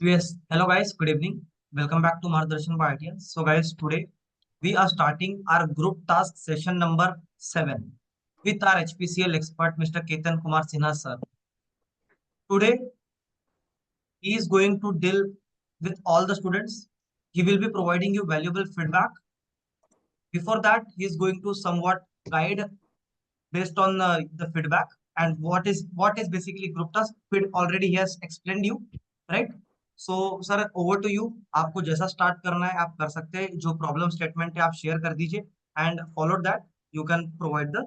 Yes, hello guys, good evening. Welcome back to MargDarshan by IITS. So guys, today we are starting our group task session number 7 with our HPCL expert Mr. Ketan Kumar Sinha sir. Today he is going to deal with all the students. He will be providing you valuable feedback. Before that, he is going to somewhat guide based on the feedback and what is basically group task. Already he has explained you, right? So sir over to you, आपको जैसा start करना है आप कर सकते हैं. जो problem statement है आप शेयर कर दीजिए and follow that you can provide the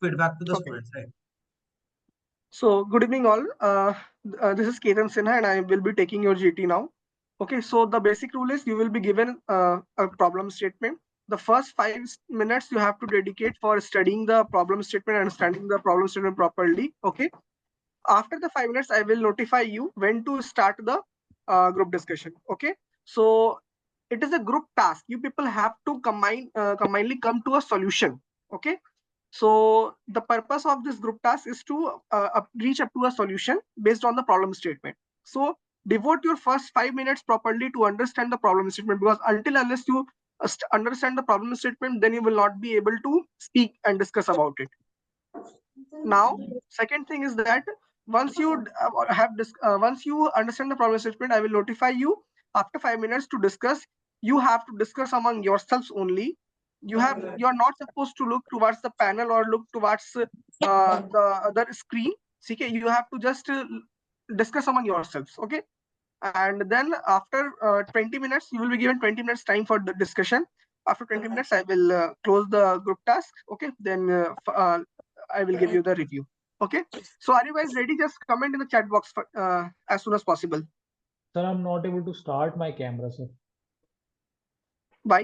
feedback to the Okay. Students, right? So good evening all. This is Ketan Sinha and I will be taking your GT now. Okay, so the basic rule is you will be given a problem statement. The first 5 minutes you have to dedicate for studying the problem statement and understanding the problem statement properly. Okay. After the 5 minutes, I will notify you when to start the group discussion. Okay. So it is a group task. You people have to combinedly come to a solution. Okay. So the purpose of this group task is to reach up to a solution based on the problem statement. So devote your first 5 minutes properly to understand the problem statement, because unless you understand the problem statement, then you will not be able to speak and discuss about it. Now, second thing is that once you once you understand the problem statement, I will notify you after 5 minutes to discuss. You have to discuss among yourselves only. You are not supposed to look towards the panel or look towards the other screen. Okay, you have to just discuss among yourselves. Okay, and then after 20 minutes, you will be given 20 minutes time for the discussion. After 20 minutes, I will close the group task. Okay, then I will give you the review. Okay, so are you guys ready? Just comment in the chat box for, as soon as possible. Sir, I'm not able to start my camera, sir, Why?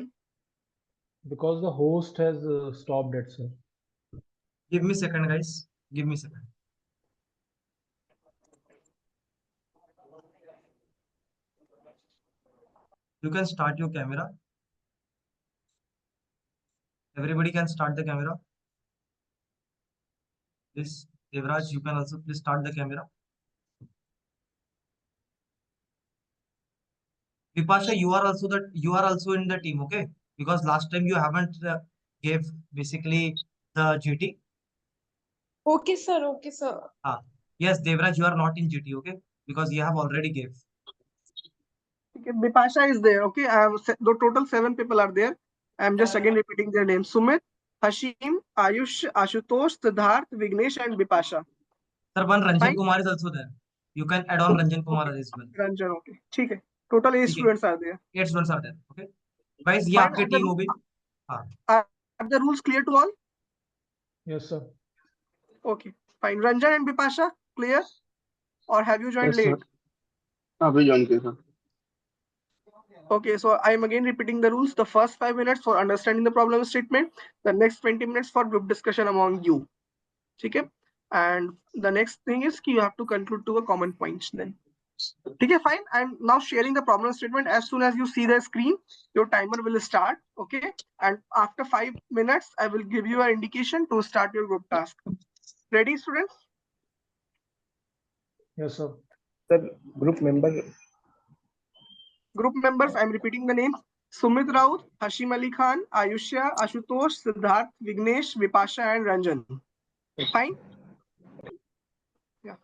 because the host has stopped it, sir. Give me a second guys, give me a second. You can start your camera. Everybody can start the camera. This Devraj, you can also please start the camera. Vipasha, you are also in the team, okay? Because last time you haven't gave basically the GT. Okay, sir. Okay, sir. Yes, Devraj, you are not in GT, okay? Because you have already gave. Okay, Bipasha is there. Okay, I have the total 7 people are there. I am just again repeating their names: Sumit, Hashim, Ayush, Ashutosh, Siddharth, Vignesh, and Bipasha. Sir, one Ranjan Fine. Kumar is also there. You can add on Ranjan Kumar as well. Ranjan, okay. Okay. Total 8 students are there. 8 students are there, okay? Guys, ये Fine, आपकी team होगी. Are the rules clear to all? Yes, sir. Okay, fine. Ranjan and Bipasha, clear? Or have you joined late? अभी join किया sir. Okay, so I am again repeating the rules. The first 5 minutes for understanding the problem statement. The next 20 minutes for group discussion among you. Okay? And the next thing is you have to conclude to a common points then. Okay, fine. I'm now sharing the problem statement. As soon as you see the screen, your timer will start. Okay, and after 5 minutes, I will give you an indication to start your group task. Ready, students? Yes, sir. Sir, group members, I'm repeating the names: Sumit Raut, Hashim Ali Khan, Ayushya, Ashutosh, Siddharth, Vignesh, Vipasha, and Ranjan. Fine? Yeah.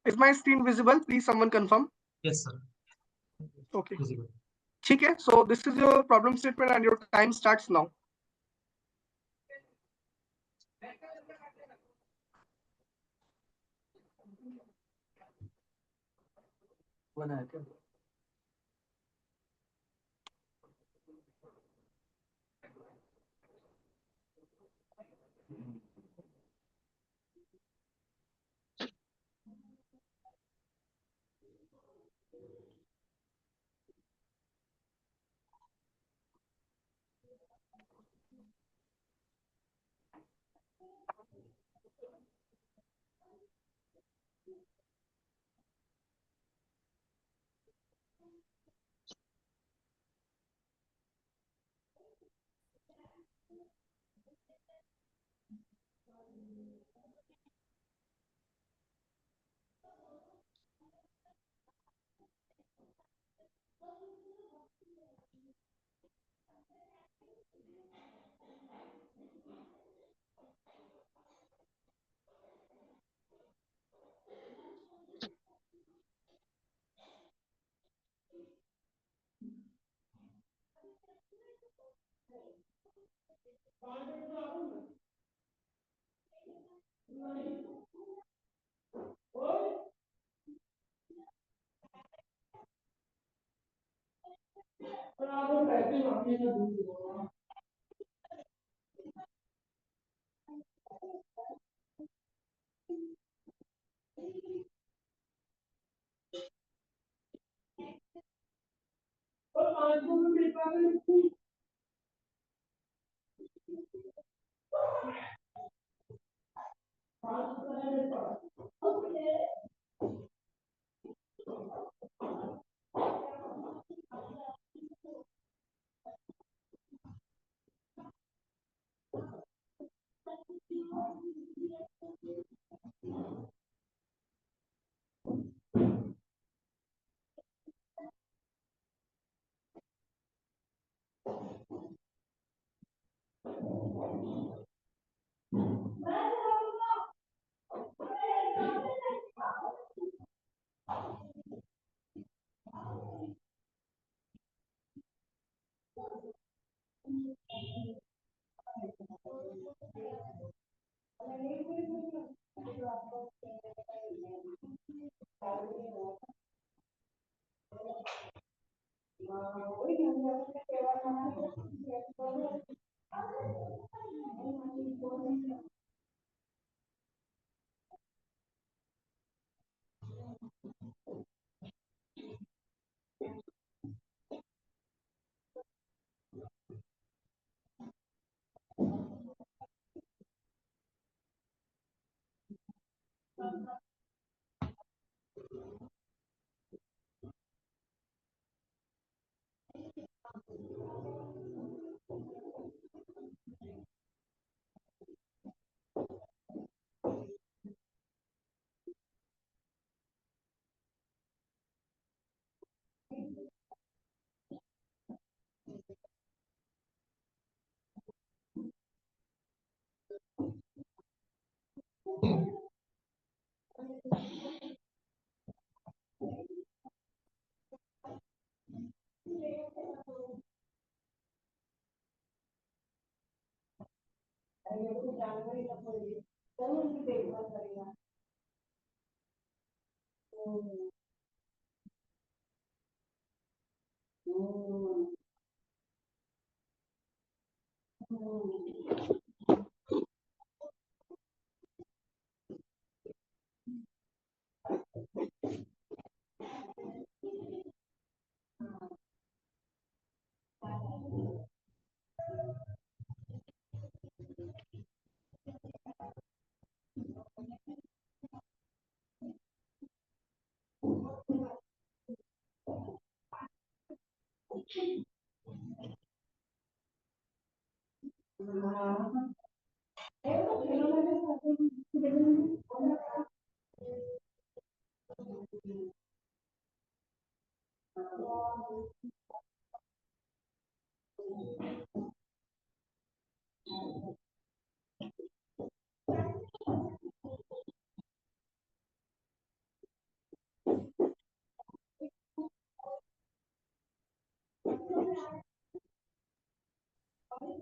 Is my screen visible? Please someone confirm. Yes, sir. Okay. Visible. Okay, so this is your problem statement and your time starts now.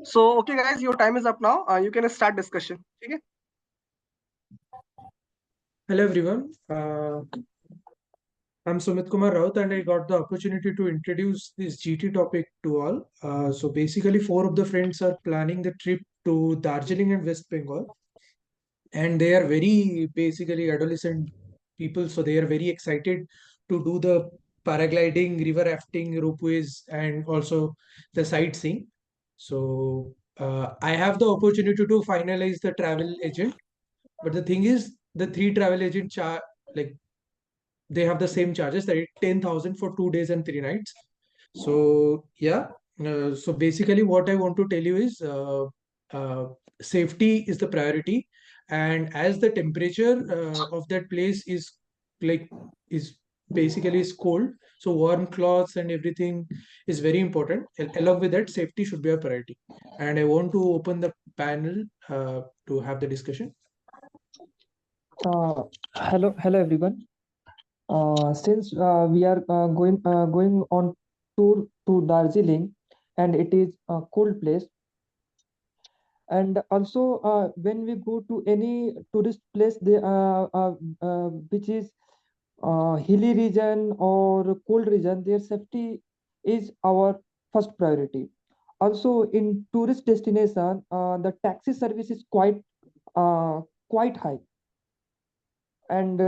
So, okay, guys, your time is up now. You can start discussion. Okay. Hello everyone. I'm Sumit Kumar Raut and I got the opportunity to introduce this GT topic to all. So basically, four of the friends are planning the trip to Darjeeling and West Bengal, and they are very basically adolescent people, so they are very excited to do the paragliding, river rafting, ropeways, and also the sightseeing. So I have the opportunity to finalize the travel agent, but the thing is, the three travel agent like they have the same charges, that is 10,000 for 2 days and 3 nights. So yeah, so basically what I want to tell you is safety is the priority, and as the temperature of that place is like is basically is cold, so warm clothes and everything is very important. Along with that, safety should be a priority, and I want to open the panel to have the discussion. Hello everyone. Since we are going on tour to Darjeeling, and it is a cold place. And also, when we go to any tourist place, which is hilly region or cold region, their safety is our first priority. Also, in tourist destination, the taxi service is uh, quite high, and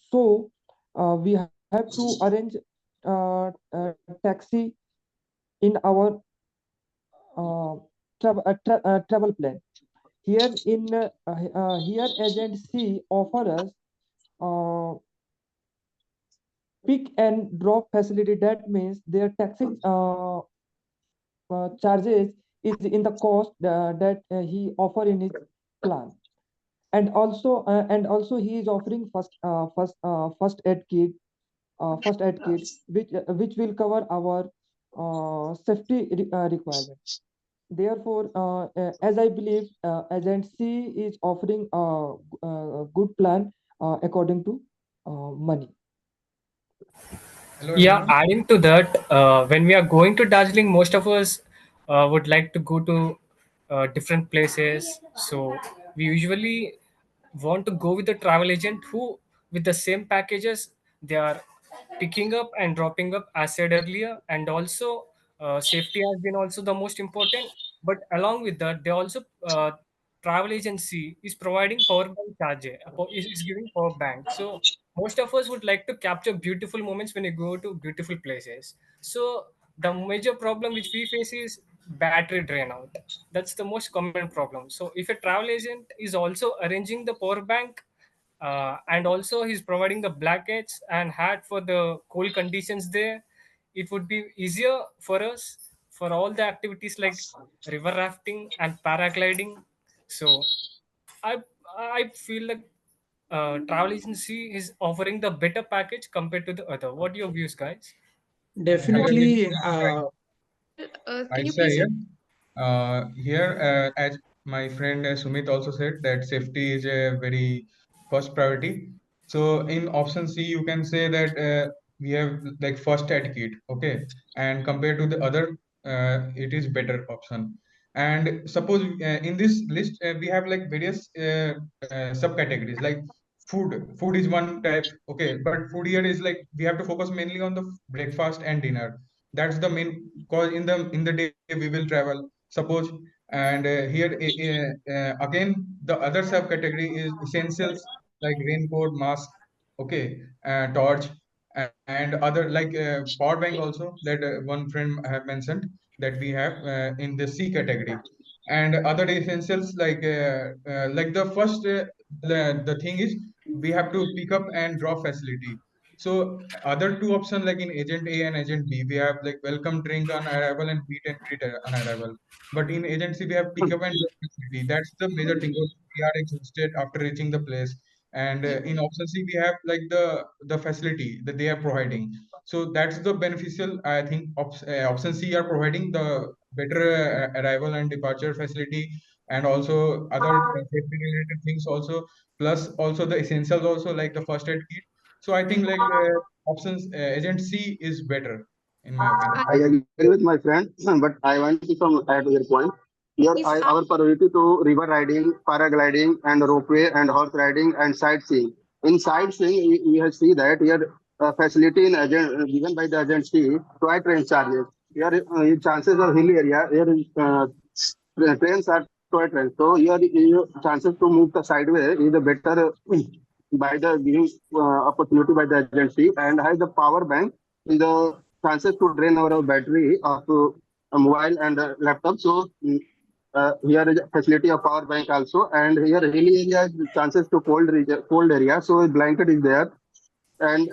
so we have to arrange taxi in our travel plan. Here agency offer us uh, pick and drop facility. That means their taxi charges is in the cost that he offer in his plan. And also he is offering first aid kit, which will cover our safety requirement. Therefore, as I believe, agency is offering a good plan according to money. Hello, Yeah, everyone. adding to that, when we are going to Darjeeling, most of us would like to go to different places. So we usually want to go with the travel agent who, with the same packages, they are picking up and dropping up, as said earlier. And also, safety has been also the most important. But along with that, they also travel agency is providing power bank charge, is giving power bank. So most of us would like to capture beautiful moments when you go to beautiful places. So the major problem which we face is battery drain out. That's the most common problem. So if a travel agent is also arranging the power bank, and also he's providing the blankets and hat for the cold conditions there, it would be easier for us for all the activities like river rafting and paragliding. So i I feel like travel agency is offering the better package compared to the other. What are your views, guys? Hello, everyone. Definitely. Can you Aisa please? here. As my friend Sumit also said, that safety is a very first priority. So in option C, you can say that we have like first aid kit, okay, and compared to the other, it is better option. And suppose in this list we have like various subcategories like food. Food is one type, okay, but food here is like we have to focus mainly on the breakfast and dinner. That's the main cause in the day we will travel, suppose. And here again the other subcategory is essentials like raincoat, mask, okay, torch, and other like power bank also, that one friend have mentioned that we have in the C category. And other essentials like the first the thing is we have to pick up and drop facility. So other two options like in agent A and agent B, we have like welcome drink on arrival and meet and greet on arrival. But in agency, we have pick up and drop facility. That's the major thing. We are exhausted after reaching the place. And in option C, we have like the facility that they are providing. So that's the beneficial. I think option C are providing the better arrival and departure facility, and also other safety related things also. Plus also the essentials also like the first aid kit. So I think like options agent C is better in my opinion. I agree with my friend, but I want to some add to your point. Here, If I, our priority to river riding, paragliding, and ropeway, and horse riding, and sightseeing. In sightseeing, we have see that here facility in agent given by the agency toy train charges. Here, chances of hilly area, here trains are toy trains. So here, chances to move the sideway is a better by the giving opportunity by the agency, and has the power bank in the chances to drain our battery of a mobile and a laptop. So here is a facility of power bank also, and here hilly area chances to cold area. So blanket is there, and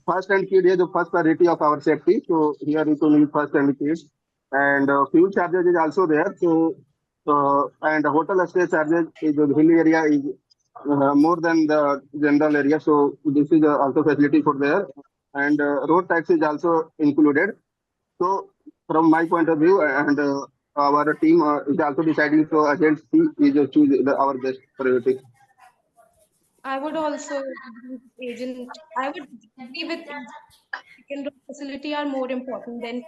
first and kit is the first priority of our safety. So here you need first and kit, and fuel charges is also there. So and hotel stay charges is the hilly area is more than the general area. So this is also facility for there, and road tax is also included. So from my point of view, and our team is also deciding. So agent C is choose our best priority. I would also agree with agent. I would agree with agent. Second facility are more important than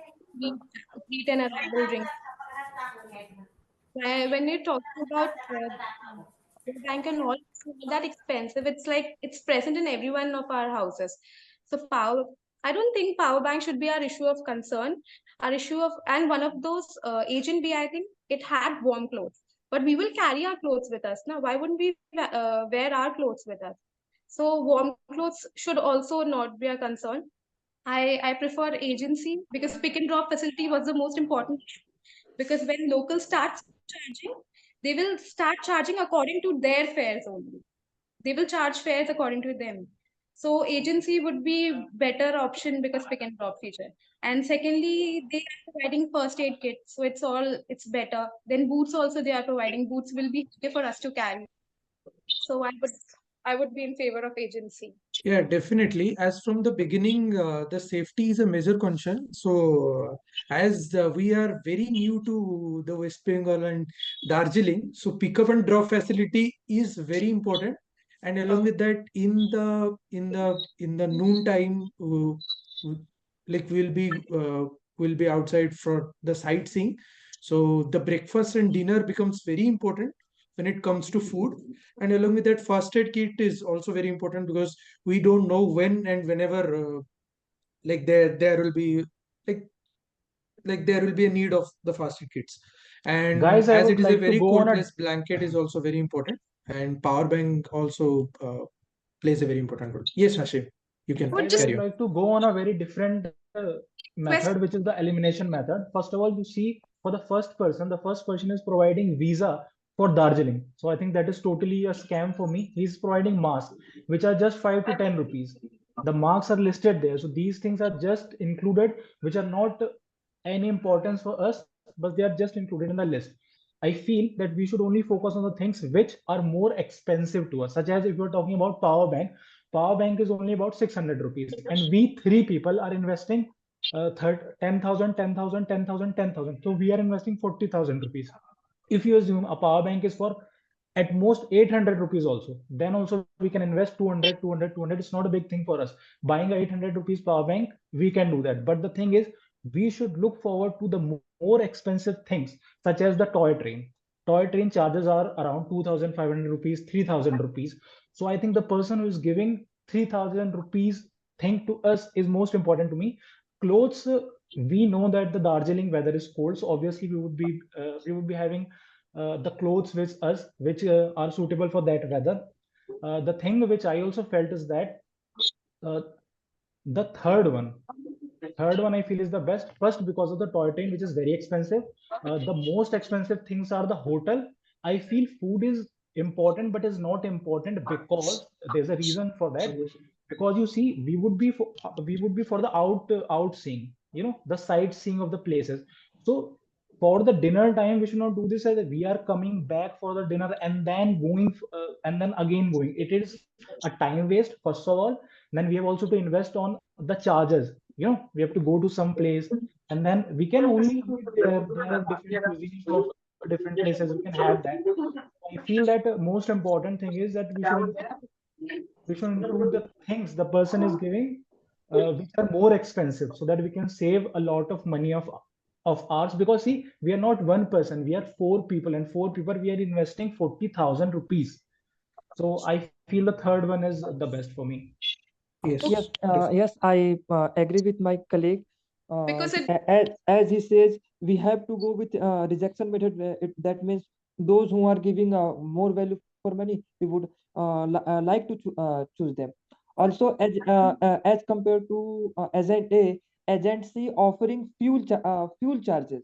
eat an edible drink. When you're talking about power bank and all, it's not that expensive. It's like it's present in every one of our houses. So I don't think power bank should be our issue of concern. Our issue of, and one of those Agent B, I think it had warm clothes, but we will carry our clothes with us. Now, why wouldn't we wear our clothes with us? So warm clothes should also not be a concern. I prefer agency because pick and drop facility was the most important issue. Because when locals start charging, they will start charging according to their fares only. They will charge fares according to them. So agency would be better option because pick and drop feature. And secondly, they are providing first aid kits, so it's better. Then boots also they are providing. Boots will be easier for us to carry. So I would be in favor of agency. Yeah, definitely. As from the beginning, the safety is a major concern. So, as we are very new to the West Bengal and Darjeeling, so pickup and drop facility is very important. And along with that, in the noon time, like we'll be outside for the sightseeing. So the breakfast and dinner becomes very important when it comes to food. And along with that, first aid kit is also very important because we don't know when and whenever like there will be like there will be a need of the first aid kits. And Guys, I as would it is a like to very go cold on a place, blanket is also very important, and power bank also plays a very important role. Yes, Hashim, you can Would guys, I just would carry on. like to go on a very different quest method, which is the elimination method. First of all, you see, for the first person is providing visa for Darjeeling. So I think that is totally a scam for me. He's providing masks, which are just 5 to 10 rupees. The marks are listed there. So these things are just included, which are not any importance for us, but they are just included in the list. I feel that we should only focus on the things which are more expensive to us, such as if you're talking about power bank is only about 600 rupees, and we three people are investing 10,000, 10,000, 10,000, 10,000. So we are investing 40,000 rupees. If you assume a power bank is for at most 800 rupees also, then also we can invest 200, 200, 200. It's not a big thing for us. Buying a 800 rupees power bank, we can do that. But the thing is, we should look forward to the more expensive things, such as the toy train. Toy train charges are around 2,500 rupees, 3,000 rupees. So I think the person who is giving 3,000 rupees thing to us is most important to me. Clothes, we know that the Darjeeling weather is cold, so obviously we would be having the clothes with us which are suitable for that weather. The thing which I also felt is that uh, the third one I feel is the best. First, because of the toy train, which is very expensive. The most expensive things are the hotel. I feel food is important, but is not important because there's a reason for that. Because you see, we would be for the outseeing, the sightseeing of the places. So for the dinner time, we should not do this as we are coming back for the dinner and then going and then again going. It is a time waste, first of all. Then we have also to invest on the charges. We have to go to some place, and then we can only eat there. There are different cuisines of different places. We can have that. I feel that most important thing is that we should include the things the person is giving, which are more expensive, so that we can save a lot of money of ours. Because see, we are not one person, we are four people, and four people we are investing 40,000 rupees. So I feel the third one is the best for me. Yes, Yes, definitely. yes, I agree with my colleague. because it As he says, we have to go with rejection method. That means those who are giving more value for money, we would like to choose them. Also, as compared to agent A, agency offering fuel charges.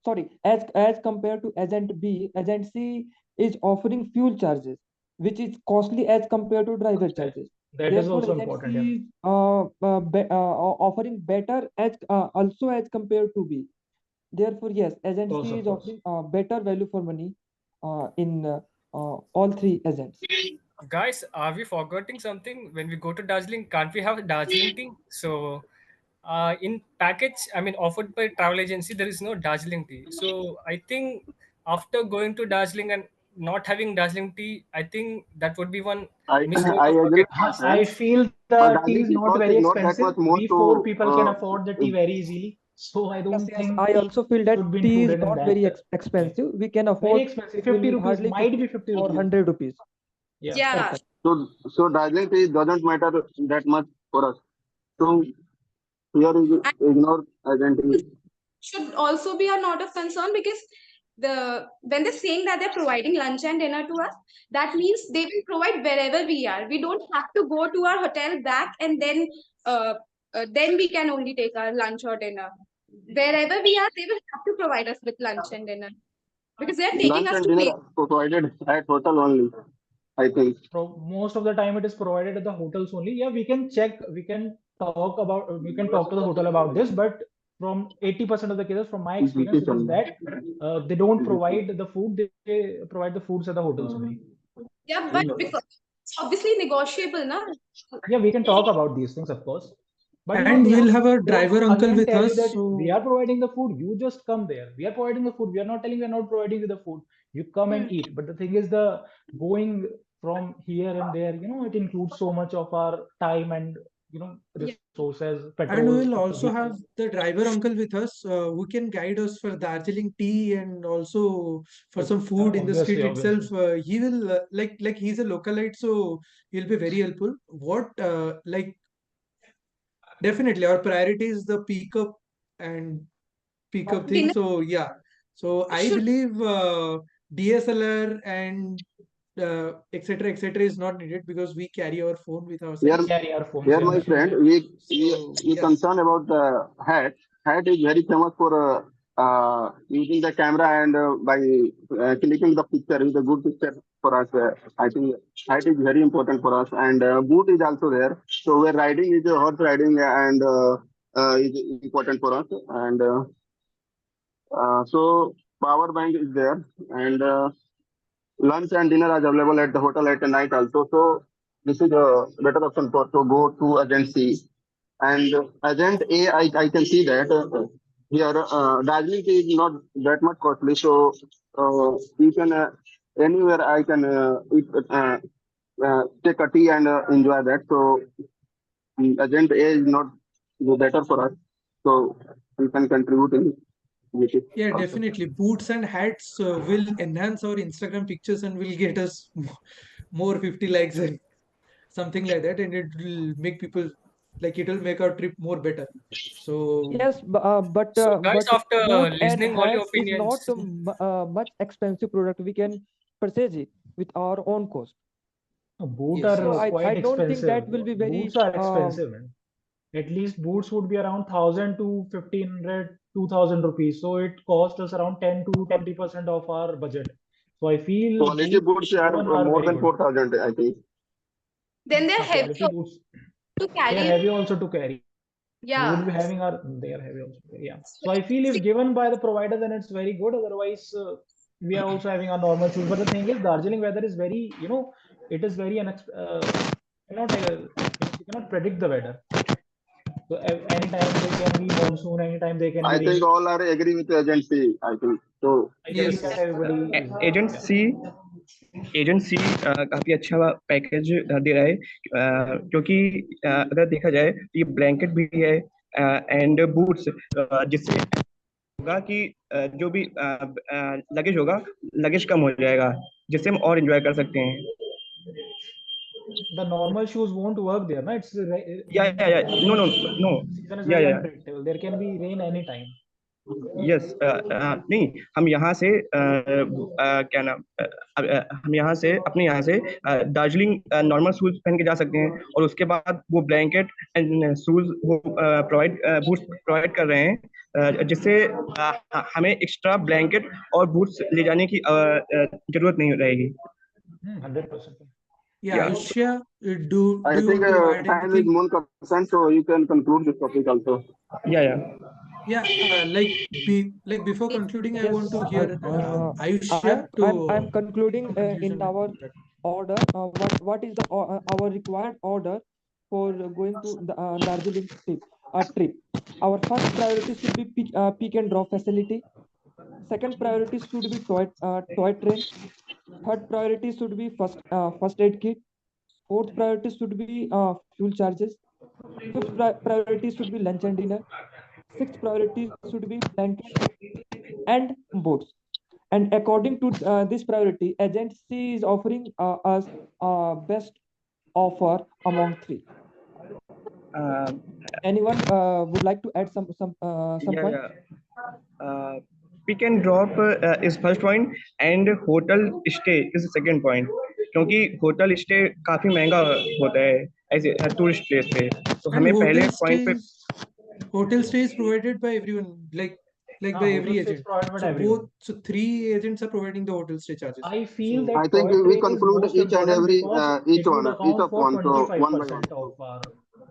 Sorry, as compared to agent B, agency is offering fuel charges, which is costly as compared to driver Okay, charges. that is Therefore, also important. Yeah. agency is offering better as also as compared to B. Therefore, yes, Of course, agency of is course. offering better value for money in all three agents. Guys, are we forgetting something? When we go to Darjeeling, can't we have Darjeeling tea? So, in package, I mean, offered by travel agency, there is no Darjeeling tea. So, I think after going to Darjeeling and not having Darjeeling tea, I think that would be one I mistake I of agree bucket with my list. I friend. feel the tea Darjeeling is tea not cost very is not that expensive. much more We four to people can afford the tea very easily. So I don't Yes, think I also feel that should be tea is included in not that. very expensive. We can Very afford, expensive. it 50 will rupees hardly might 50 be 50 or rupees. 100 rupees. Yeah. Yeah. Perfect. So Darjeeling tea doesn't matter that much for us. So here is And ignore identity. should also be a note of concern because when they're saying that they're providing lunch and dinner to us, that means they will provide wherever we are. We don't have to go to our hotel back and then we can only take our lunch or dinner. Wherever we are, they will have to provide us with lunch and dinner because they're taking Lunch us and to dinner places. are provided at hotel only, I think. Most of the time it is provided at the hotels only. Yeah, we can check, we can talk to the hotel about this, but from 80% of the cases, from my experience, it is that they don't provide the food, they provide the foods at the hotels only. Yeah, but because it's obviously negotiable, na? Yeah, we can talk about these things, of course. But And they we'll have a won't driver uncle again with tell you us. that So we are providing the food, you just come there. We are providing the food. We are not telling we are not providing you the food. You come and eat. But the thing is, the going from here and there, it includes so much of our time and resources, and petrol. we'll also diesel. have the driver uncle with us who can guide us for Darjeeling tea and also for some food in the street Obviously. itself. He will like he's a localite, so he'll be very helpful. What like definitely our priority is the and pick up thing. Dinner So yeah, so I should believe DSLR and etc is not needed because we carry our phone with Here, ourselves. Carry our phones, here, yeah. my friend, we Yeah. concern about the hat. Hat is very famous for using the camera and by clicking the picture is a good picture for us. I think hat is very important for us, and boot is also there. So we're riding is horse riding and is important for us, and so power bank is there, and lunch and dinner are available at the hotel at the night also. So this is a better option for to go to agency. And agent A, I can see that here Darjeeling tea is not that much costly. So you can anywhere I can eat, take a tea and enjoy that. So agent A is not better for us. So we can contribute in it Yeah, also. definitely. Boots and hats will enhance our Instagram pictures and will get us more 50 likes and something like that, and it will make people like it will make our trip more better. So Yes, So, guys, but after boot and listening all your hats is not opinions, much expensive product. We can purchase it with our own cost. Boot yes, So are yes. I quite don't think expensive. that will be Boots very are expensive, man. At least boots would be around 1,000 to 1,500, 2,000 rupees. So it costs us around 10 to 20% of our budget. So I feel Quality boots boots are given are more very than good. 4,000, I think. then they're heavy Quality boots, to they are carry. heavy also to carry. We would Yeah. be having our, they are heavy also to carry. Yeah. So I feel if given by the provider, then it's very good. Otherwise, we are also having our normal shoes. But the thing is, Darjeeling weather is very, it is very you cannot predict the weather. So anytime they can be monsoon, anytime they can be I think rain. all are agree with the agency, I think. So I Yes, think that yes. everybody is, agent yeah. See agency काफी अच्छा package दे रहा है क्योंकि अगर देखा जाए तो ये ब्लैंकेट भी है एंड बूट्स जिससे होगा कि जो भी लगेज होगा लगेज कम हो जाएगा जिससे हम और एंजॉय कर सकते हैं The normal shoes won't work there, no? It's yeah no no no season is या very या unpredictable. There can be rain anytime. Yes नहीं हम यहाँ से क्या नाम हम यहाँ से अपने यहाँ से दार्जिलिंग नॉर्मल शूज पहन के जा सकते हैं और उसके बाद वो ब्लैंकेट एंड शूज वो बूट्स प्रोवाइड कर रहे हैं जिससे हमें एक्स्ट्रा ब्लैंकेट और बूट्स ले जाने की जरूरत नहीं रहेगी 100%. Yeah, Aisha, I do you think want to add time is anything? more concerned, so you can conclude this topic also. या Yeah, like before concluding, I want Yes, to hear Ayushya I'm to concluding some conclusion in and our that. order. What is the our required order for going to the Darjeeling trip? Our first priority should be pick and drop facility. Second priority should be toy train. Third priority should be first aid kit. Fourth priority should be fuel charges. Fifth priority should be lunch and dinner. sixth priority should be blanket and boats. And according to this priority, agency is offering us best offer among three. Uh, Anyone would like to add some yeah, point? yeah. Pick and drop is first point and hotel stay is the second point, क्योंकि hotel stay काफी महंगा होता है as tourist place पे, तो And हमें पहले point पे hotel stay is provided by everyone, like by every hotel stay is agent. provided by So everyone. three agents are providing the hotel stay charges. I feel So that I think toy we train is conclude most each and important every because each it would one, each account of for one. So one by 25% one. of our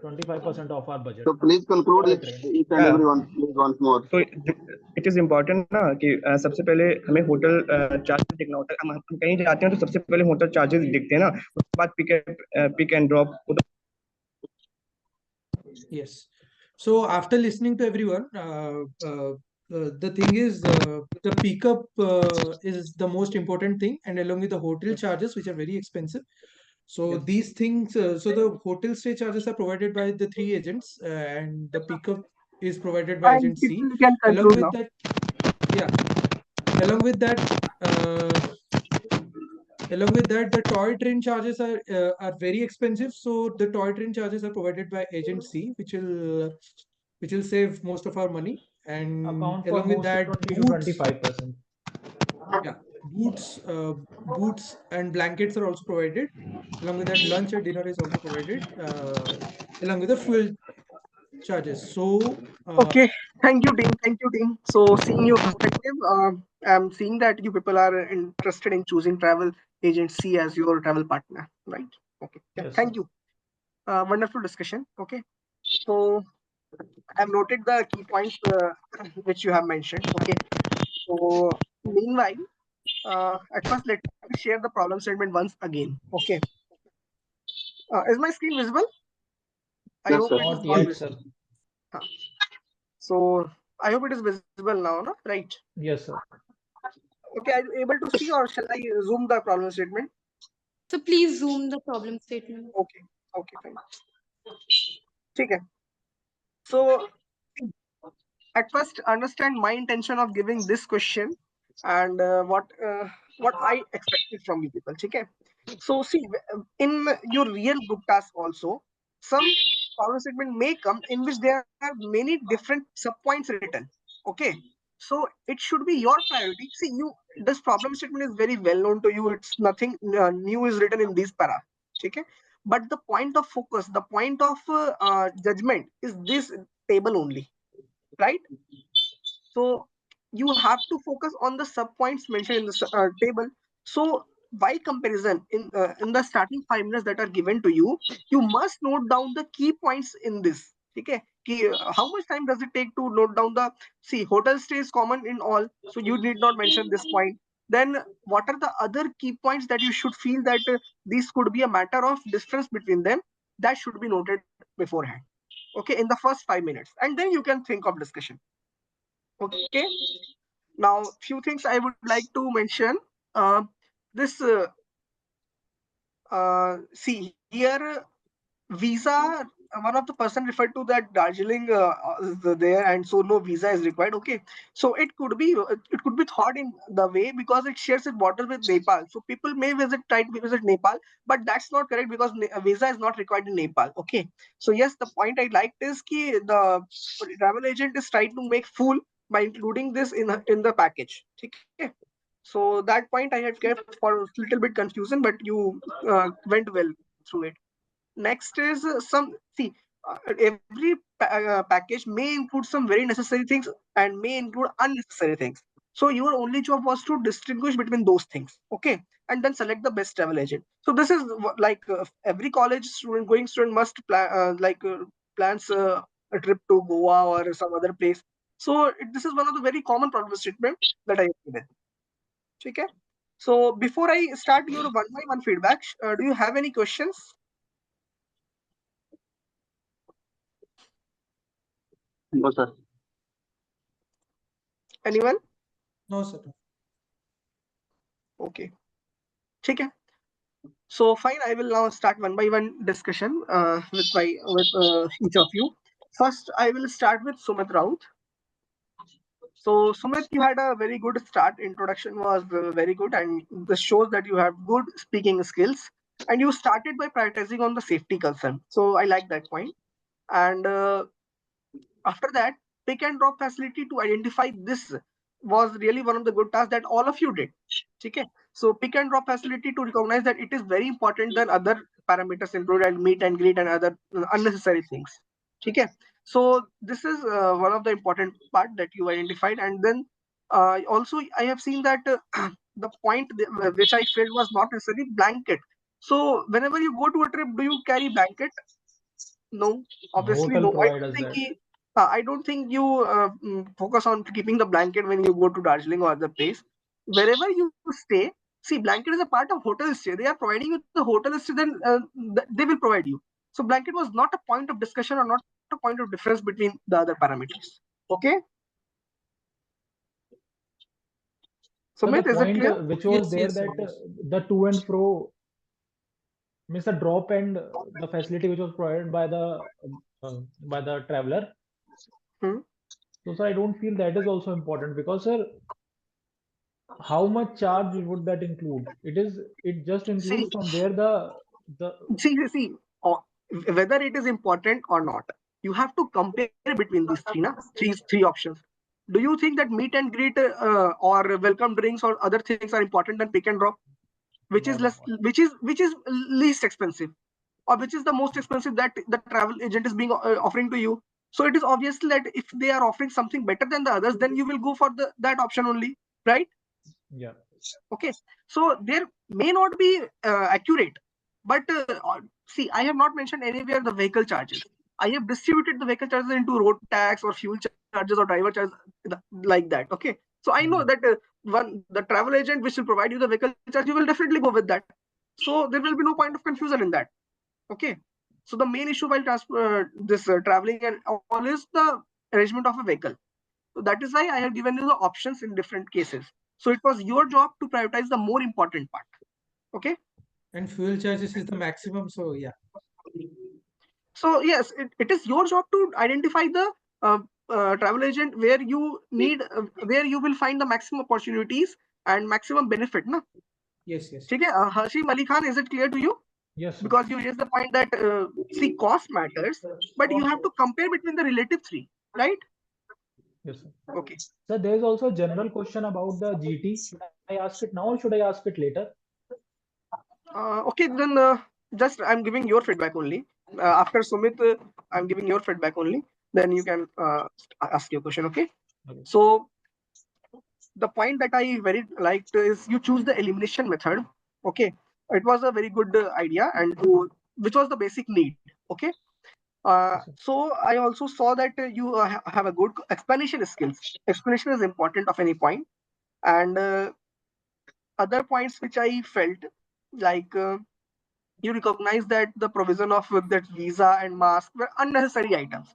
25% of our budget. So please conclude Toy each, train. each and Yeah. every one please once more. तो it is important ना कि सबसे पहले हमें hotel charges देखना होता है। हम कहीं जाते हैं तो सबसे पहले होटल चार्जेस दिखते हैं ना, उसके बाद pick and drop. yes. So after listening to everyone, the thing is, the pickup is the most important thing, and along with the hotel charges, which are very expensive. So Yes. these things, so the hotel stay charges are provided by the three agents, and the pickup is provided by And agent C. people can Along conclude with now. that, yeah, along with that, the toy train charges are very expensive. So the toy train charges are provided by agent C, which will save most of our money. And Account for along with mostly that, 20 to boots, 25%. yeah, boots and blankets are also provided. Along with that, lunch and dinner is also provided, along with the fuel charges. So Okay, thank you, team. Thank you, team. So, seeing your perspective, I'm seeing that you people are interested in choosing travel agency as your travel partner, right? Okay, yeah, Yes, thank sir. you. Wonderful discussion. Okay, so I've noted the key points which you have mentioned. Okay, so meanwhile, at first, let me share the problem statement once again. Okay, is my screen visible? I Yes, hope sir. it is Not not yet, visible. sir. Huh. So, I hope it is visible now, no? Right? Yes, sir. Okay, are you able to see, or shall I zoom the problem statement? So please zoom the problem statement. Okay, okay, fine. Okay. So, at first, understand my intention of giving this question and what I expected from you people. Okay. So, see, in your real group task also, some problem statement may come in which there are many different subpoints written. Okay. So it should be your priority. See, this problem statement is very well known to you. It's nothing new is written in these para. Okay. But the point of focus, the point of judgment is this table only, right? So you have to focus on the sub points mentioned in the table. So by comparison, in the starting 5 minutes that are given to you, you must note down the key points in this. Okay, how much time does it take to note down the, see, hotel stay is common in all, so you need not mention this point. Then what are the other key points that you should feel that these could be a matter of difference between them, that should be noted beforehand. Okay, in the first 5 minutes, and then you can think of discussion. Okay, now few things I would like to mention. This see here, visa, one of the person referred to that Darjeeling is there, and so no visa is required. Okay, so it could be thought in the way because it shares its border with Nepal, so people may try to visit Nepal, but that's not correct because a visa is not required in Nepal. Okay, so yes, the point I liked is ki the travel agent is trying to make fool by including this in the package. Okay, so that point I had kept for a little bit confusion, but you went well through it. Next is some, see, every package may include some very necessary things and may include unnecessary things. So your only job was to distinguish between those things. Okay, and then select the best travel agent. So this is like every college student, going student must plans a trip to Goa or some other place. So this is one of the very common problem statement that I have given. Okay. So before I start your one by one feedback, do you have any questions? No, sir. Anyone? no, sir. Okay. Okay. So fine, I will now start one by one discussion with each of you. First, I will start with Sumit Raut. So Sumit, you had a very good start. Introduction was very good, and this shows that you have good speaking skills. And you started by prioritizing on the safety concern. So I like that point. And after that, pick and drop facility to identify this was really one of the good tasks that all of you did. Okay. So pick and drop facility to recognize that it is very important than other parameters included and meet and greet and other unnecessary things. Okay. So this is one of the important part that you identified. And then also I have seen that the point which I felt was not necessarily blanket. So whenever you go to a trip, do you carry blanket? No, obviously Hotel no. provide us that. I don't think you focus on keeping the blanket when you go to Darjeeling or other place. Wherever you stay, see, blanket is a part of hotel stay. They are providing you the hotel stay, then they will provide you. So blanket was not a point of discussion or not a point of difference between the other parameters. Okay. So Sumit, the is it point clear? which was Yes, there yes, sir, that yes. the to and fro means the drop and the facility which was provided by the traveler. Hmm. So sir, I don't feel that is also important because sir, how much charge would that include? It just includes See, from where the see, whether it is important or not, you have to compare between these three options. Do you think that meet and greet or welcome drinks or other things are important than pick and drop, which is not less, important. which is least expensive, or which is the most expensive that the travel agent is being offering to you? So it is obviously that if they are offering something better than the others, then you will go for that option only, right? Yeah. Okay, so there may not be accurate, but see, I have not mentioned anywhere the vehicle charges. I have distributed the vehicle charges into road tax or fuel charges or driver charges like that. Okay, so I know that the travel agent which will provide you the vehicle charge, you will definitely go with that. So there will be no point of confusion in that. Okay, so the main issue while this traveling and all is the arrangement of a vehicle. So that is why I have given you the options in different cases. So it was your job to prioritize the more important part. Okay. And fuel charges is the maximum, so yeah. So yes, it is your job to identify the travel agent where you need, where you will find the maximum opportunities and maximum benefit. Na? Yes, yes. Okay. Hashim Ali Khan, is it clear to you? Yes, sir. Because you raised the point that see, cost matters, but you have to compare between the relative three, right? Yes, sir. Okay. So there is also a general question about the GT. Should I ask it now or should I ask it later? Okay, then just I'm giving your feedback only. After Sumit, I'm giving your feedback only. Then you can ask your question. Okay. Okay. So the point that I very liked is you choose the elimination method. Okay, it was a very good idea, and which was the basic need. Okay. So I also saw that you have a good explanation skills. Explanation is important of any point, and other points which I felt like. You recognize that the provision of that visa and mask were unnecessary items.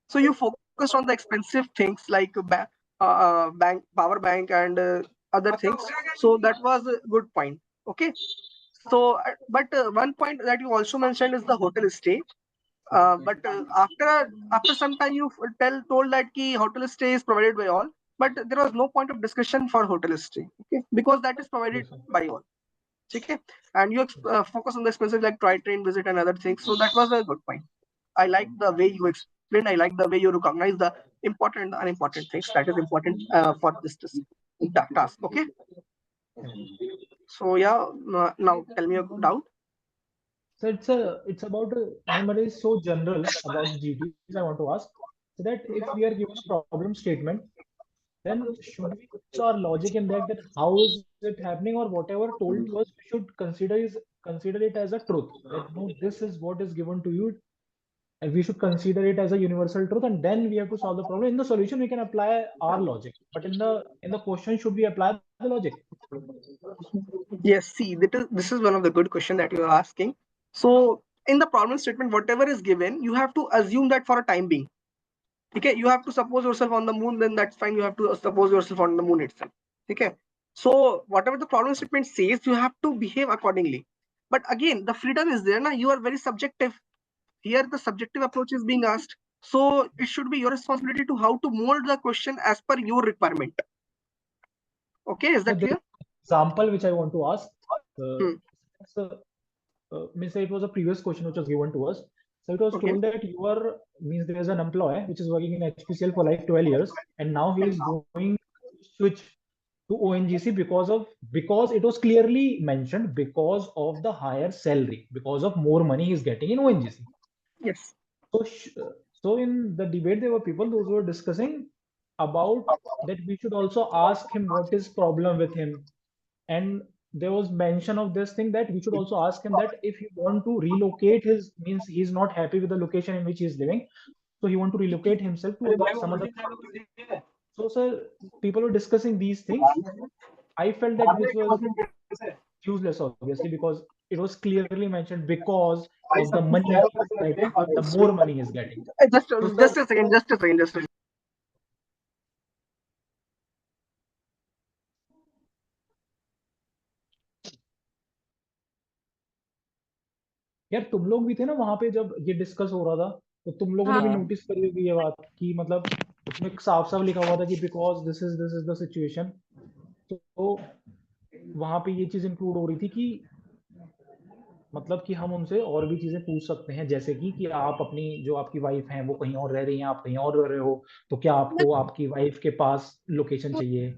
So you focused on the expensive things like bank, power bank, and other things. So that was a good point. Okay. So, but one point that you also mentioned is the hotel stay. But after some time you told that ki hotel stay is provided by all, but there was no point of discussion for hotel stay. Okay, because that is provided by all. Okay, and you focus on the expenses like toy train visit and other things. So that was a good point. I like the way you explained. I like the way you recognize the important and unimportant things that is important for this task. Okay. So yeah, now tell me your doubt. So it's about number is so general about the GTs. I want to ask so that if we are given a problem statement, then should we use our logic in that how is it happening or whatever told to us, we should consider it as a truth. That no, this is what is given to you, and we should consider it as a universal truth, and then we have to solve the problem. In the solution, we can apply our logic, but in the question, should we apply the logic? Yes, see, this is one of the good question that you are asking. So in the problem statement, whatever is given, you have to assume that for a time being. Okay, you have to suppose yourself on the moon, then that's fine. You have to suppose yourself on the moon itself. Okay, so whatever the problem statement says, you have to behave accordingly. But again, the freedom is there. Now you are very subjective. Here, the subjective approach is being asked. So it should be your responsibility to how to mold the question as per your requirement. Okay, is that clear? Example which I want to ask. Hmm. Means it was a previous question which was given to us. So it was Okay. told that you are means there is an employee which is working in HPCL for like 12 years, and now he is going to switch to ONGC because it was clearly mentioned because of the higher salary, because of more money he is getting in ONGC. Yes. So in the debate there were people those who were discussing about that we should also ask him what is problem with him, and there was mention of this thing that we should also ask him that if he want to relocate his means he's not happy with the location in which he is living, so he want to relocate himself to some other. So sir, people were discussing these things. I felt that this was useless obviously because it was clearly mentioned because of the money he is getting, the more money he is getting. Just a second. यार तुम लोग भी थे ना वहां पे जब ये डिस्कस हो रहा था, तो तुम लोगों ने भी नोटिस करी होगी ये बात कि मतलब उसमें साफ साफ लिखा हुआ था कि because this is the situation. तो वहां पे ये चीज इंक्लूड हो रही थी कि मतलब कि हम उनसे और भी चीजें पूछ सकते हैं, जैसे कि आप अपनी जो आपकी वाइफ है वो कहीं और रह रही हैं, आप कहीं और रह रहे हो, तो क्या आपको आपकी वाइफ के पास लोकेशन चाहिए?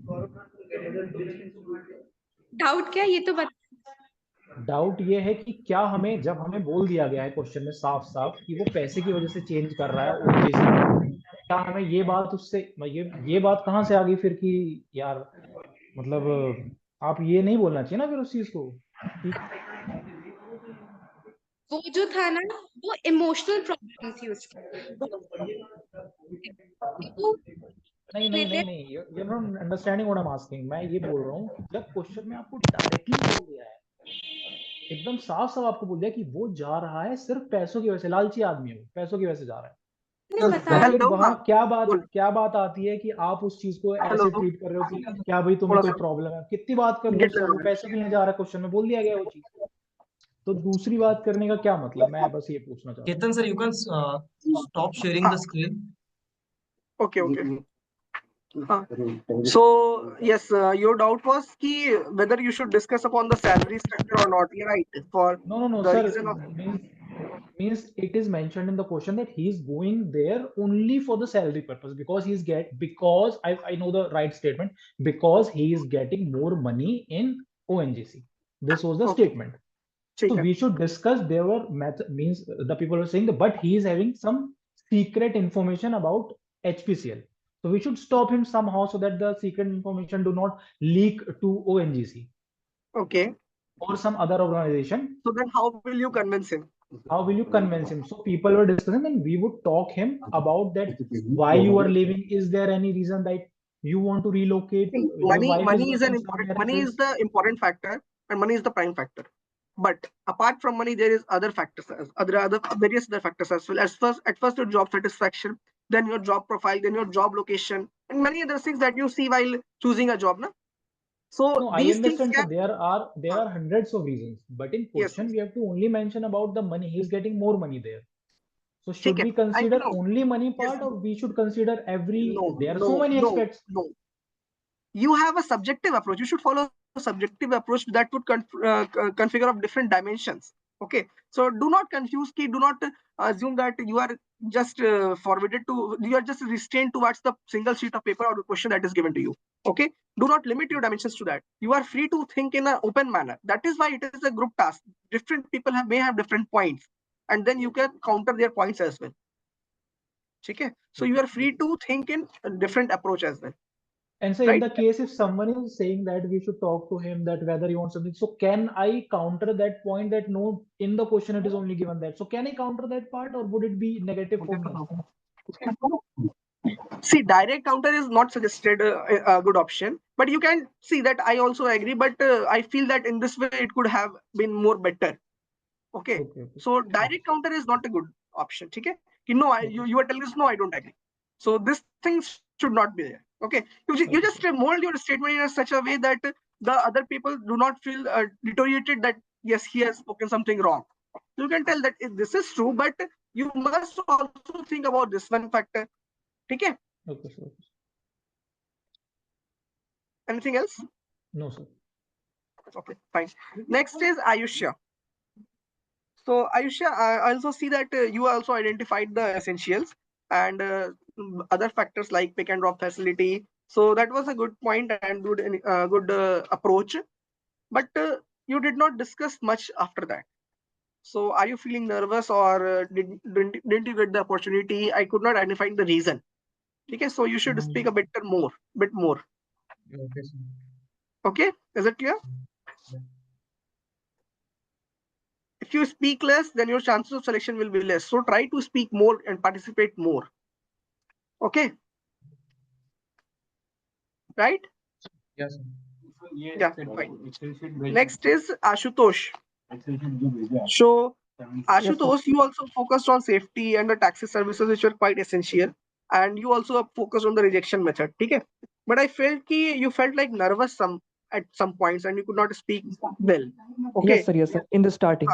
डाउट क्या, ये तो डाउट ये है कि क्या हमें जब हमें बोल दिया गया है क्वेश्चन में साफ साफ कि वो पैसे की वजह से चेंज कर रहा है ओएनजीसी, क्या हमें ये बात उससे ये बात कहाँ से आ गई फिर कि यार मतलब आप ये नहीं बोलना चाहिए ना फिर उस चीज को कि वो जो था ना वो इमोशनल प्रॉब्लम थी उसकी। नहीं you not understanding what I am asking. मैं ये बोल रहा हूँ जब क्वेश्चन में आपको डायरेक्टली बोल दिया है, एकदम साफ साफ आपको बोल दिया कि वो जा रहा है सिर्फ पैसों की वजह से, लालची आदमी है वो, पैसों की वजह से जा रहा है, तो फिर वहां क्या बात आती है कि आप उस चीज को ऐसे ट्रीट कर रहे हो कि क्या भाई तुम्हें कोई प्रॉब्लम है? कितनी बात कर लो उससे, वो पैसे के लिए जा रहा है, क्वेश्चन में बोल दिया गया वो चीज, तो दूसरी बात करने का क्या मतलब? मैं बस ये पूछना चाहता हूँ। Ketan sir, you can stop sharing the screen. Okay. So yes, your doubt was ki whether you should discuss upon the salary structure or not. You're right. For No, the sir. reason of Means it is mentioned in the question that he is going there only for the salary purpose because I know the right statement, because he is getting more money in ONGC. This was the statement. So we should discuss. There were means the people were saying that, but he is having some secret information about HPCL. So we should stop him somehow so that the secret information do not leak to ONGC. Okay. Or some other organization. So then how will you convince him? How will you convince him? So people were discussing and we would talk him about that. Why you are leaving? Is there any reason that you want to relocate? Money is the important factor, and money is the prime factor. But apart from money, there is other factors, various other factors as well. At first your job satisfaction, then your job profile, then your job location, and many other things that you see while choosing a job, na? So no, these I understand things there are hundreds of reasons, but in question we have to only mention about the money. He's getting more money there. So should we consider only money part, or we should consider every? There are so many aspects. No. You have a subjective approach. You should follow a subjective approach that would configure of different dimensions. Okay, so do not confuse. Do not assume that you are just you are just restrained towards the single sheet of paper or the question that is given to you. Okay, do not limit your dimensions to that. You are free to think in an open manner. That is why it is a group task. Different people may have different points, and then you can counter their points as well. Okay, so you are free to think in a different approach as well. And so in the case if someone is saying that we should talk to him that whether he wants something, so can I counter that point that no, in the question it is only given that? So can I counter that part, or would it be negative for me? See, direct counter is not suggested a good option, but you can see that I also agree, but I feel that in this way it could have been more better. Okay. So direct counter is not a good option. Okay. No, you are telling us no, I don't agree. So this thing should not be there. Okay. You just mold your statement in such a way that the other people do not feel deteriorated that yes, he has spoken something wrong. You can tell that this is true, but you must also think about this one factor. Okay. Okay, sir. Anything else? No, sir. Okay, fine. Next is Ayushya. So Ayushya, I also see that you also identified the essentials and other factors like pick and drop facility. So that was a good point and good approach. But you did not discuss much after that. So are you feeling nervous or didn't you get the opportunity? I could not identify the reason. Okay, so you should speak a bit more. Okay, sir. Okay, is it clear? If you speak less, then your chances of selection will be less. So try to speak more and participate more. Okay. Right? Yes, sir. Yeah, fine. Next is Ashutosh. So Ashutosh, you also focused on safety and the taxi services, which are quite essential. And you also focused on the rejection method. Okay. But I felt you felt like nervous at some points and you could not speak well. Okay. Yes, sir. In the starting.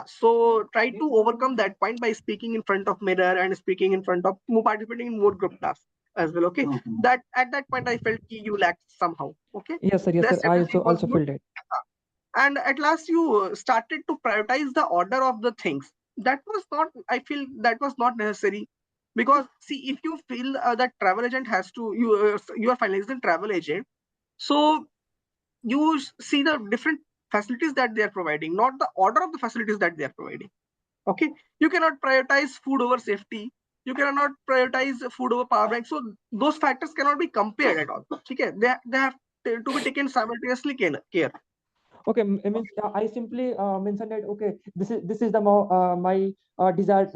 So try to overcome that point by speaking in front of mirror and speaking in front of participating in more group tasks as well. Okay. That at that point I felt you lacked somehow. Okay. Yes, sir. Rest I everything was also good. feel that. And at last you started to prioritize the order of the things. That was not, I feel that was not necessary, because see, if you feel that travel agent has to, you are finalizing travel agent, so you see the different facilities that they are providing, not the order of the facilities that they are providing. Okay, you cannot prioritize food over safety, you cannot prioritize food over power bank, so those factors cannot be compared at all. Okay, they have to be taken simultaneously care. Okay, means I simply mentioned that okay, this is the my desired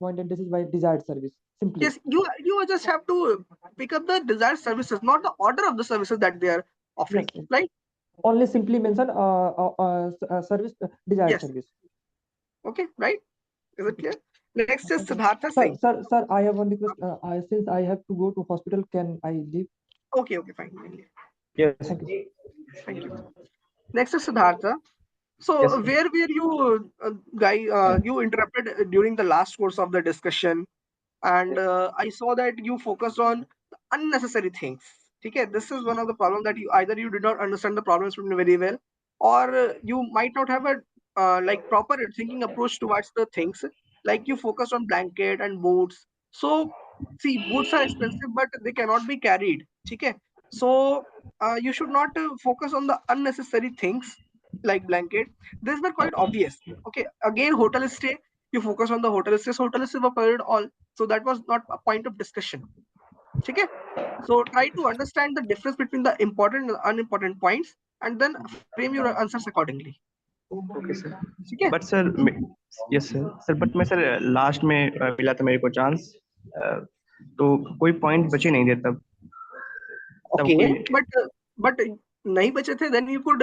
point and this is my desired service. Simply. Yes, you just have to pick up the desired services, not the order of the services that they are offering. Yes. Right? Only simply mention service desired Yes. service. Okay, right? Is it clear? Next is Siddhartha Singh. Sir, I have one request. Since I have to go to hospital, can I leave? Okay, fine. Yes. Thank you. Thank you. Next is Siddhartha. So Yes, sir. where were you, you interrupted during the last course of the discussion, and I saw that you focused on unnecessary things. Okay, this is one of the problems that either you did not understand the problems very well, or you might not have a like proper thinking approach towards the things. Like you focused on blanket and boots. So see, boots are expensive, but they cannot be carried. Okay, so you should not focus on the unnecessary things like blanket. These were quite obvious. Okay, again, hotel stay. You focus on the hotel stays. Hotel stays were provided all. So that was not a point of discussion. Okay. So try to understand the difference between the important and unimportant points and then frame your answers accordingly. Okay, sir. Okay. But sir, yes sir, but मैं sir last में मिला था मेरे को chance, तो कोई point बचे नहीं थे तब. Okay, but nahi bache the, then you could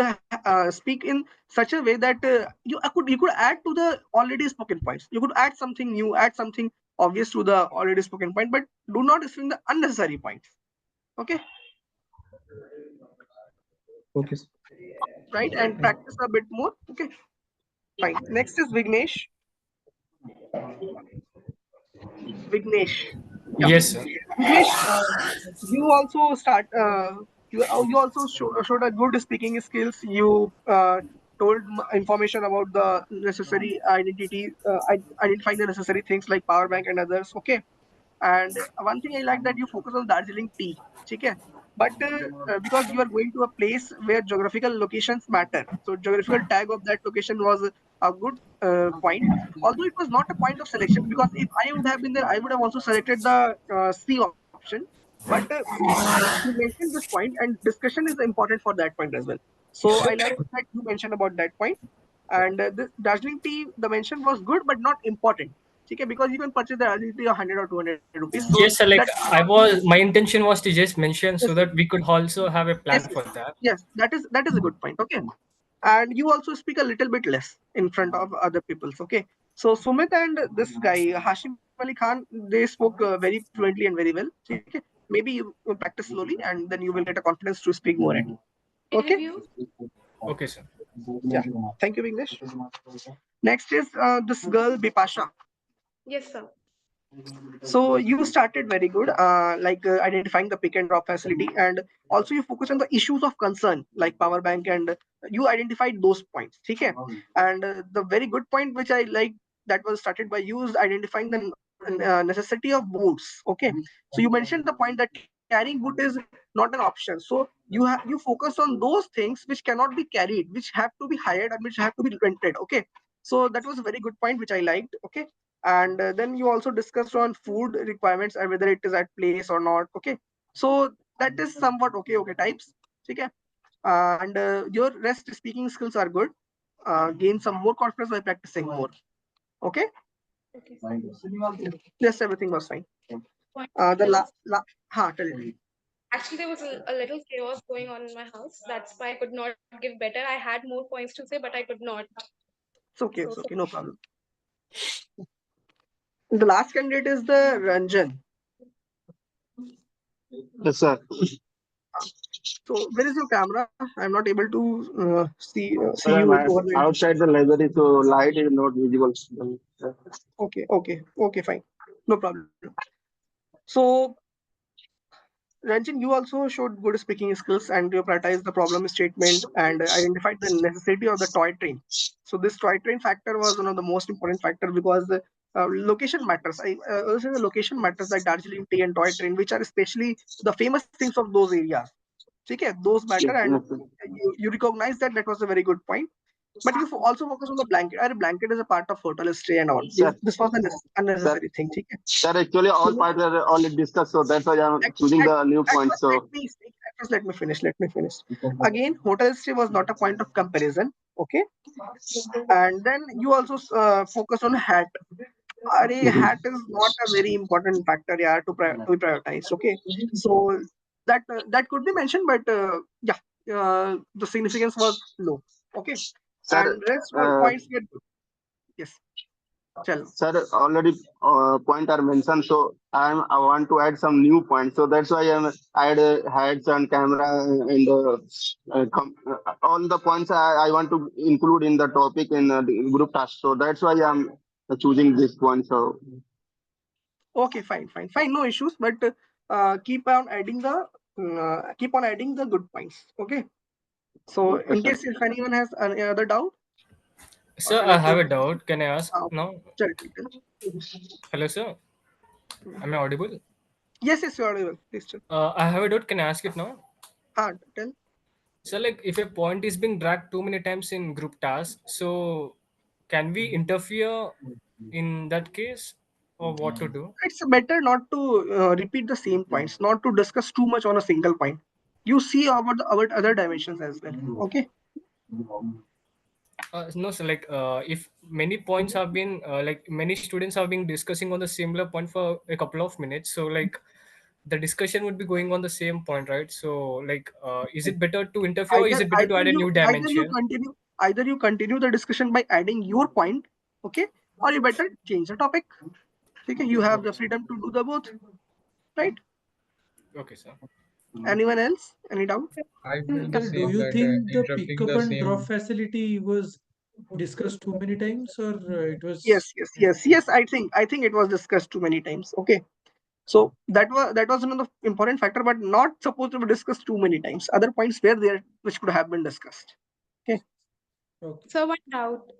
speak in such a way that you could add to the already spoken points. You could add something new, add something obvious to the already spoken point, but do not assume the unnecessary points. Okay. Okay. Right, and practice a bit more. Okay, fine. Next is Vignesh. Yeah. Yes, sir. Vignesh, you also you also showed a good speaking skills. You told information about the necessary identifying the necessary things like power bank and others. Okay, and one thing I like that you focus on Darjeeling tea. Okay, but because you are going to a place where geographical locations matter, so geographical tag of that location was a good point. Although it was not a point of selection, because if I would have been there, I would have also selected the C option. But you mentioned this point, and discussion is important for that point as well. So I like that you mentioned about that point. And this Darjeeling tea, the mention was good, but not important. Okay, because you can purchase the Darjeeling tea 100 or 200 rupees. So Yes, sir. Like my intention was to just mention so yes, that we could also have a plan for that. yes, that is a good point. Okay, and you also speak a little bit less in front of other people. Okay, so Sumit and this guy Hashim Ali Khan, they spoke very fluently and very well. Okay, maybe you will practice slowly, and then you will get a confidence to speak more. Okay. Okay, sir. Yeah. Thank you, Vignesh. Next is this girl Bipasha. Yes, sir. So you started very good, identifying the pick and drop facility, and also you focus on the issues of concern like power bank, and you identified those points. Okay, and the very good point which I like that was started by you is identifying the necessity of boots. Okay, so you mentioned the point that carrying boot is not an option. So you focus on those things which cannot be carried, which have to be hired and which have to be rented. Okay, so that was a very good point which I liked. Okay, and then you also discussed on food requirements and whether it is at place or not. Okay, so that is somewhat okay types. Okay, and your rest speaking skills are good. Gain some more confidence by practicing more. Okay, Okay. yes, everything was fine. Point The was- tell me. Actually, there was a little chaos going on in my house. That's why I could not give better. I had more points to say, but I could not. It's okay, So- it's okay, no problem. The last candidate is the Ranjan. Yes, sir. So where is your camera? I'm not able to see Sir, you I'm over there. outside the library, so light is not visible. Okay, fine, no problem. So Ranjan, you also showed good speaking skills and you prioritized the problem statement and identified the necessity of the toy train. So this toy train factor was one of the most important factor because the location matters. I also the location matters like Darjeeling tea and toy train, which are especially the famous things of those areas. Okay, those matter, and you recognize that was a very good point. But you also focus on the blanket. A blanket is a part of hotel stay and all. Sir. This was an unnecessary thing. Okay? Sir, actually, all parts are already discussed, so that's why I'm choosing the new point. So, Let me finish. Again, hotel stay was not a point of comparison. Okay, and then you also focus on hat. Hat is not a very important factor, yeah, to be prioritized. Okay, so that could be mentioned, but the significance was low. Okay, sir, and rest all points get good. Yes, chalo. sir, already point are mentioned, so I want to add some new points. So that's why I had some camera and all the points I want to include in the topic in the group task. So that's why I'm choosing this point. So Okay, fine, no issues. But keep on adding the good points. Okay. So in case if anyone has any other doubt, Sir, I have a doubt. Can I ask now? Tell. Hello, sir. Am I audible? Yes, you are audible. Please tell. I have a doubt. Can I ask it now? Tell. So, like, if a point is being dragged too many times in group tasks, so can we interfere in that case, or what to do? It's better not to repeat the same points, not to discuss too much on a single point. You see about our other dimensions as well. Okay. No, so like if many points have been like many students have been discussing on the similar point for a couple of minutes, so like the discussion would be going on the same point, right? So like is it better to interfere or is it better to add a new dimension? Either you continue the discussion by adding your point, okay, or you better change the topic. Okay, you have the freedom to do the both, right? Okay, sir. Anyone else? Any doubt? I feel the Sir, do same you that think the interrupting pick up the and drop same. facility was discussed too many times, or it was? Yes. I think it was discussed too many times. Okay. So that was another important factor, but not supposed to be discussed too many times. Other points were there which could have been discussed. Okay. Sir one doubt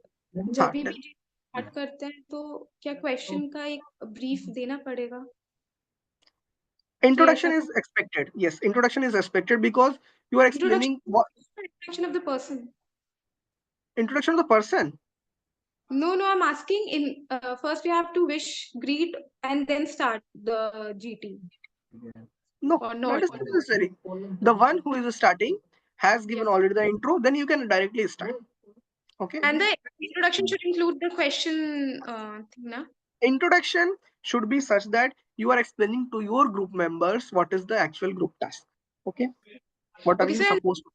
जब हाँ, भी tell. BT start करते हैं तो क्या question का एक brief देना पड़ेगा? Introduction is expected. Yes, introduction is expected because you are explaining what Introduction of the person. introduction of the person. No, I'm asking in first we have to wish, greet, and then start the GT. No, Or not necessary. The one who is starting has given already the intro, then you can directly start. Okay. And the introduction should include the question thing, na? Introduction should be such that you are explaining to your group members what is the actual group task. Okay. What are Okay, you sir. supposed to?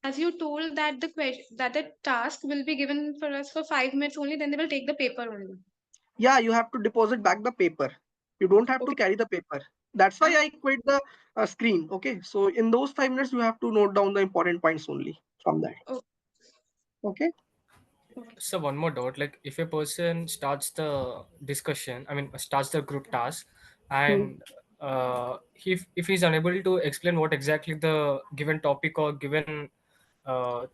As you told that the task will be given for us for 5 minutes only, then they will take the paper only. Yeah, you have to deposit back the paper. You don't have to carry the paper. That's why I quit the screen. Okay. So in those 5 minutes, you have to note down the important points only from that. Okay. Okay. So one more doubt, like if a person starts the discussion, I mean starts the group task, and if he's unable to explain what exactly the given topic or given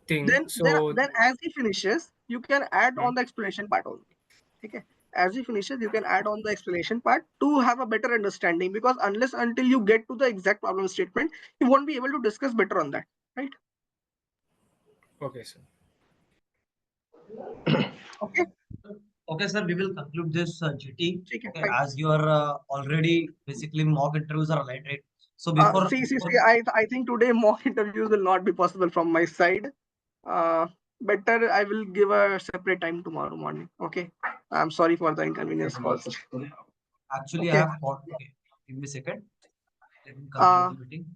thing, then so as he finishes, you can add Hmm. on the explanation part only. Okay, as he finishes, you can add on the explanation part to have a better understanding, because unless until you get to the exact problem statement, you won't be able to discuss better on that, right? Okay, sir. Okay. Okay, sir, we will conclude this GT. Okay, Okay, fine. as you are already basically mock interviews are light, right? So before, See, before I think today mock interviews will not be possible from my side. Better I will give a separate time tomorrow morning. Okay. I'm sorry for the inconvenience caused. actually I Okay. have got, okay, give me a second. Let me conclude Uh, the meeting.